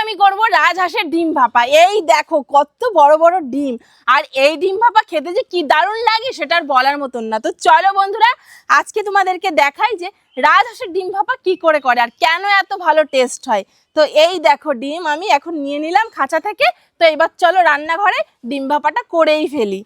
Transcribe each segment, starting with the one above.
আমি করব রাজহাঁসের ডিম ভাপা। এই দেখো কত বড় বড় ডিম, আর এই ডিম ভাপা খেতে যে কি দারুণ লাগে সেটা আর বলার মতন না। তো চলো বন্ধুরা, আজকে তোমাদেরকে দেখাই যে রাজহাঁসের ডিম ভাপা কি করে করে আর কেন এত ভালো টেস্ট হয়। তো এই দেখো ডিম আমি এখন নিয়ে নিলাম খাঁচা থেকে। তো এবার চলো রান্নাঘরে ডিম ভাপাটা করেই ফেলি।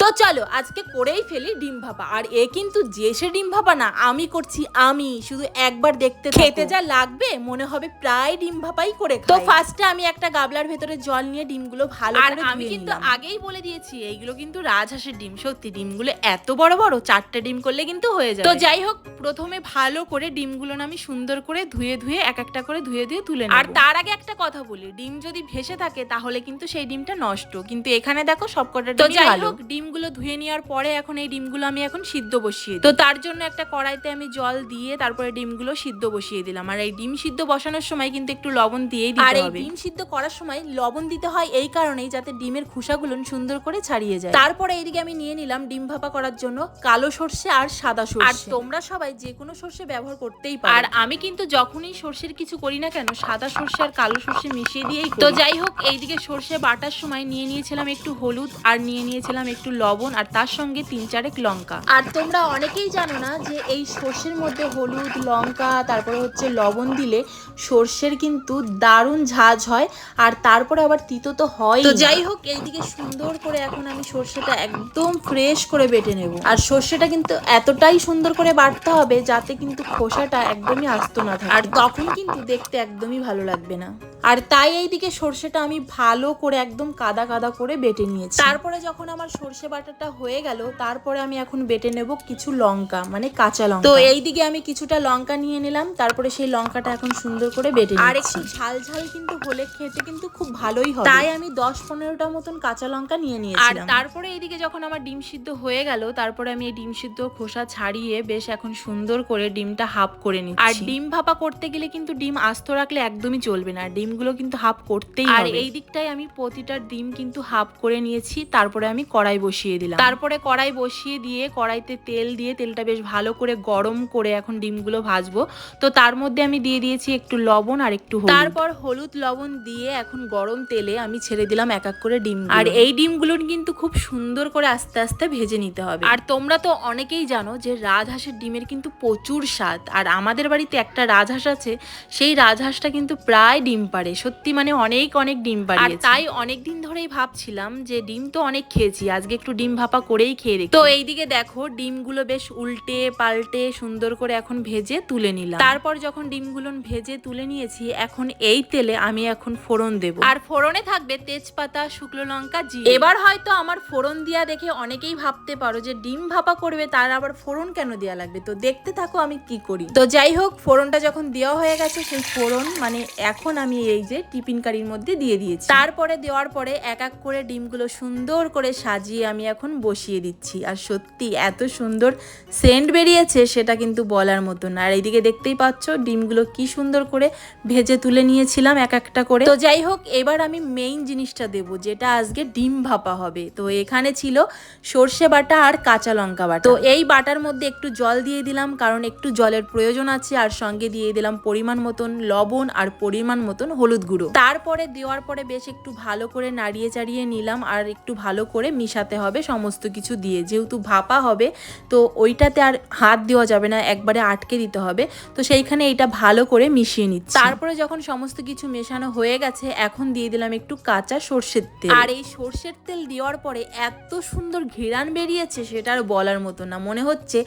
তো চলো আজকে করেই ফেলি ডিম ভাপা। আর এ কিন্তু যে সে ডিম ভাপা না, আমি করছি। আমি শুধু একবার দেখতে খেতে যা লাগবে মনে হবে প্রায় ডিম ভাপাই করে খাই। তো ফার্স্টে আমি একটা গাবলার ভেতরে জল নিয়ে ডিমগুলো ভালো করে আমি কিন্তু আগেই বলে দিয়েছি এইগুলো কিন্তু রাজহাঁসের ডিম। সত্যি ডিমগুলো এত বড় বড়, 4টে ডিম করলে কিন্তু হয়ে যাবে। তো যাই হোক, প্রথমে ভালো করে ডিমগুলো আমি সুন্দর করে ধুয়ে এক একটা করে ধুয়ে তুলে নেব। আর তার আগে একটা কথা বলি, ডিম যদি ভেসে থাকে তাহলে কিন্তু সেই ডিমটা নষ্ট। কিন্তু এখানে দেখো সবকটা ডিম। তো যাই হোক, ডিমগুলো ধুয়ে নেওয়ার পরে এখন এই ডিমগুলো আমি এখন সিদ্ধ বসিয়ে দিই। তো তার জন্য একটা কড়াইতে আমি জল দিয়ে তারপরে ডিমগুলো সিদ্ধ বসিয়ে দিলাম। আর এই ডিম সিদ্ধ বসানোর সময় কিন্তু একটু লবণ দিয়েই দিতে হবে। আর এই ডিম সিদ্ধ করার সময় লবণ দিতে হয় এই কারণেই যাতে ডিমের খোসাগুলো সুন্দর করে ছাড়িয়ে যায়। তারপরে এইদিকে আমি নিয়ে নিলাম ডিম ভাপা করার জন্য কালো সরষে আর সাদা সরষে। আর তোমরা সবাই যে কোনো সরষে ব্যবহার করতেই পারো। আর আমি কিন্তু যখনই সরষের কিছু করি না কেন, সাদা সরষে আর কালো সরষে মিশিয়ে দিয়েই করি। তো যাই হোক, এইদিকে সরষে বাটার সময় নিয়ে নিয়েছিলাম একটু হলুদ আর নিয়ে নিয়েছিলাম একটু লবণ আর তার সঙ্গে 3-4 লঙ্কা। আর তোমরা অনেকেই জানো না যে এই সরষের মধ্যে হলুদ, লঙ্কা, তারপরে হচ্ছে লবণ দিলে সরষের কিন্তু দারুণ ঝাঁঝ হয়, আর তারপরে আবার তিতো তো হয়। তো যাই হোক, এইদিকে সুন্দর করে এখন আমি সরষেটা একদম ফ্রেশ করে বেটে নেব। আর সরষেটা কিন্তু এতটাই সুন্দর করে বাটতে হবে যাতে কিন্তু খোসাটা একদমই আস্ত না থাকে, আর তখন কিন্তু দেখতে একদমই ভালো লাগবে না। আর তাই এইদিকে সরষেটা আমি ভালো করে একদম কাদা কাদা করে বেটে নিয়েছি। তারপরে যখন আমার সরষে বাটাটা হয়ে গেল, তারপরে আমি এখন বেটে নেব কিছু লঙ্কা, মানে কাঁচা লঙ্কা। তো এইদিকে আমি কিছুটা লঙ্কা নিয়ে নিলাম, তারপরে সেই লঙ্কাটা এখন সুন্দর করে বেটে নিচ্ছি। আর একটু ঝাল ঝাল কিন্তু হলে খেতে কিন্তু খুব ভালোই হবে, তাই আমি 10-15টা মতন কাঁচা লঙ্কা নিয়ে নিয়েছিলাম। আর তারপরে এইদিকে যখন আমার ডিম সিদ্ধ হয়ে গেল, তারপরে আমি এই ডিম সিদ্ধ খোসা ছাড়িয়ে বেশ এখন সুন্দর করে ডিমটা হাফ করে নিচ্ছি। আর ডিম ভাপা করতে গেলে কিন্তু ডিম আস্ত রাখলে একদমই চলবে না, ডিমগুলো কিন্তু হাফ করতেই হবে। আর এই দিকটাই আমি প্রতিটা ডিম কিন্তু হাফ করে নিয়েছি। তারপরে আমি কড়াই বসিয়ে দিলাম। তারপরে কড়াই বসিয়ে দিয়ে কড়াইতে তেল দিয়ে তেলটা বেশ ভালো করে গরম করে এখন ডিমগুলো ভাজবো। তো তার মধ্যে আমি দিয়ে দিয়েছি একটু লবণ আর একটু হলুদ। তারপর হলুদ লবণ দিয়ে এখন গরম তেলে আমি ছেড়ে দিলাম এক এক করে ডিম। আর এই ডিমগুলো কিন্তু খুব সুন্দর করে আস্তে আস্তে ভেজে নিতে হবে। আর তোমরা তো অনেকেই জানো যে রাজহাঁসের ডিমের কিন্তু প্রচুর স্বাদ। আর আমাদের বাড়িতে একটা রাজহাঁস আছে, সেই রাজহাঁসটা কিন্তু প্রায় ডিম পাড়ে। সত্যি মানে অনেক ডিম পাড়িয়েছে। আর তাই অনেক দিন ধরেই ভাবছিলাম যে ডিম তো অনেক খেয়েছি, আজকে একটু ডিম ভাপা করেই খেয়ে দেখি। তো এইদিকে দেখো ডিমগুলো বেশ উল্টে পাল্টে সুন্দর করে এখন ভেজে তুলে নিলাম। তারপর যখন ডিমগুলো ভেজে তুলে নিয়েছি, এখন এই তেলে আমি এখন ফোড়ন দেব। আর ফোড়নে থাকবে তেজপাতা, শুকনো লঙ্কা, জিরে। এবার হয়তো আমার ফোড়ন দিয়া দেখে অনেকেই ভাবতে পারো যে ডিম ভাপা করবে তার আবার ফোড়ন কেন দেওয়া লাগবে। তো দেখতে থাকো আমি কি করি। তো যাই হোক, ফোড়নটা যখন দেওয়া হয়ে গেছে, সেই ফোড়ন মানে এখন আমি এই যে টিফিন কারির মধ্যে দিয়ে দিয়েছি। তারপরে দেওয়ার পরে এক এক করে ডিমগুলো সুন্দর করে সাজিয়ে আমি এখন বসিয়ে দিচ্ছি। আর সত্যি এত সুন্দর সেন্ট বেরিয়েছে সেটা কিন্তু বলার মতো না। আর এইদিকে দেখতেই পাচ্ছ ডিমগুলো কি সুন্দর করে ভেজে তুলে নিয়েছিলাম এক একটা করে। তো যাই হোক, এবার আমি মেইন জিনিসটা দেব, যেটা আজকে ডিম ভাপা হবে। তো এখানে ছিল সর্ষে বাটা আর কাঁচা লঙ্কা বাটা। তো এই বাটার মধ্যে একটু জল দিয়ে দিলাম, কারণ একটু জলের প্রয়োজন আছে। আর সঙ্গে দিয়ে দিলাম পরিমাণ মতন লবণ আর পরিমাণ মতন হলুদ গুঁড়ো। তারপরে দেওয়ার পরে বেশ একটু ভালো করে নাড়িয়ে চাড়িয়ে নিলাম। আর একটু ভালো করে মিশাতে হবে সমস্ত কিছু দিয়ে, যেহেতু ভাপা হবে তো ওইটাতে আর হাত দেওয়া যাবে না, একবারে আটকে দিতে হবে। তো সেইখানে এটা ভালো করে মিশিয়ে নিচ্ছি। তারপরে যখন সমস্ত কিছু মেশানো হয়ে গেছে, এখন দিয়ে দিলাম একটু কাঁচা সর্ষের তেল। আর এই সর্ষের তেল দেওয়ার পরে এত সুন্দর ঘেরান বেরিয়েছে সেটা আর বলার মতো না। মনে হচ্ছে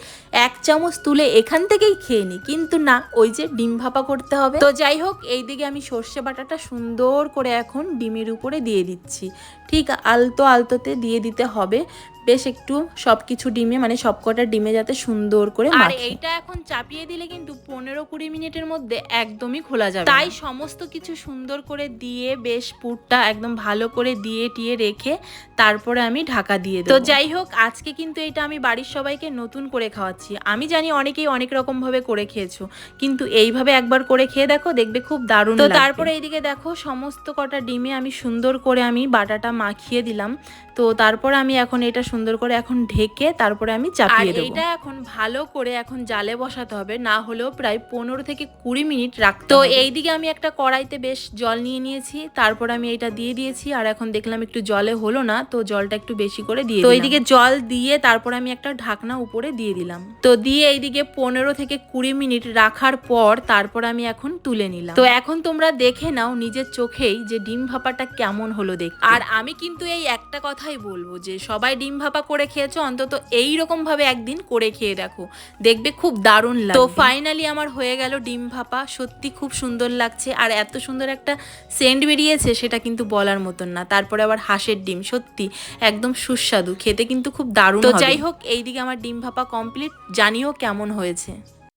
1 চামচ তুলে এখান থেকেই খেয়ে নি, কিন্তু না, ওই যে ডিম ভাপা করতে হবে। তো যাই হোক, এইদিকে আমি সর্ষে বাটাটা সুন্দর করে এখন ডিমের উপরে দিয়ে দিচ্ছি। ঠিক আলতোতে দিয়ে দিতে হবে, বেশ একটু সবকিছু ডিমে মানে সবকটা ডিমে যাতে সুন্দর করে মাখে। আর এইটা এখন চাপিয়ে দিলে কিন্তু 15-20 মিনিটের মধ্যে একদমই খোলা যাবে। তাই সমস্ত কিছু সুন্দর করে দিয়ে বেশ পুরটা একদম ভালো করে দিয়ে টিয়ে রেখে তারপরে আমি ঢাকা দিয়ে দেব। তো যাই হোক, আজকে কিন্তু এটা আমি বাড়ির সবাইকে নতুন করে খাওয়াচ্ছি। আমি জানি অনেকেই অনেক রকম ভাবে করে খেয়েছো, কিন্তু এইভাবে একবার করে খেয়ে দেখো, দেখবে খুব দারুণ লাগবে। তো তারপরে এইদিকে দেখো সমস্ত কটা ডিমে আমি সুন্দর করে আমি বাটাটা মাখিয়ে দিলাম। তো তারপর আমি এখন এটা সুন্দর করে এখন ঢেকে তারপরে আমি চাপিয়ে দেবো। এটা এখন ভালো করে এখন জালে বসাতে হবে, না হলেও প্রায় 15 থেকে 20 মিনিট রাখতে হবে। তো এইদিকে আমি একটা কড়াইতে বেশ জল নিয়ে নিয়েছি, তারপর আমি এটা দিয়ে দিয়েছি। আর এখন দেখলাম একটু জলে হলো না, তো জলটা একটু বেশি করে দিয়ে, তো এইদিকে জল দিয়ে তারপর আমি একটা ঢাকনা উপরে দিয়ে দিলাম। তো দিয়ে এইদিকে 15 থেকে 20 মিনিট রাখার পর তারপর আমি এখন তুলে নিলাম। তো এখন তোমরা দেখে নাও নিজের চোখেই যে ডিম ভাপাটা কেমন হলো দেখতে। আর আমি কিন্তু এই একটা কথাই বলবো যে সবাই ডিম ভাপা করে খেয়েছো, অন্তত এইরকম ভাবে একদিন করে খেয়ে দেখো, দেখবে খুব দারুণ লাগবে। তো ফাইনালি আমার হয়ে গেল ডিম ভাপা, সত্যি খুব সুন্দর লাগছে। আর এত সুন্দর একটা সেন্ট বেরিয়েছে সেটা কিন্তু বলার মতন না। তারপরে আবার হাঁসের ডিম, সত্যি একদম সুস্বাদু, খেতে কিন্তু খুব দারুণ। তো যাই হোক, এইদিকে আমার ডিম ভাপা কমপ্লিট, জানিও কেমন হয়েছে।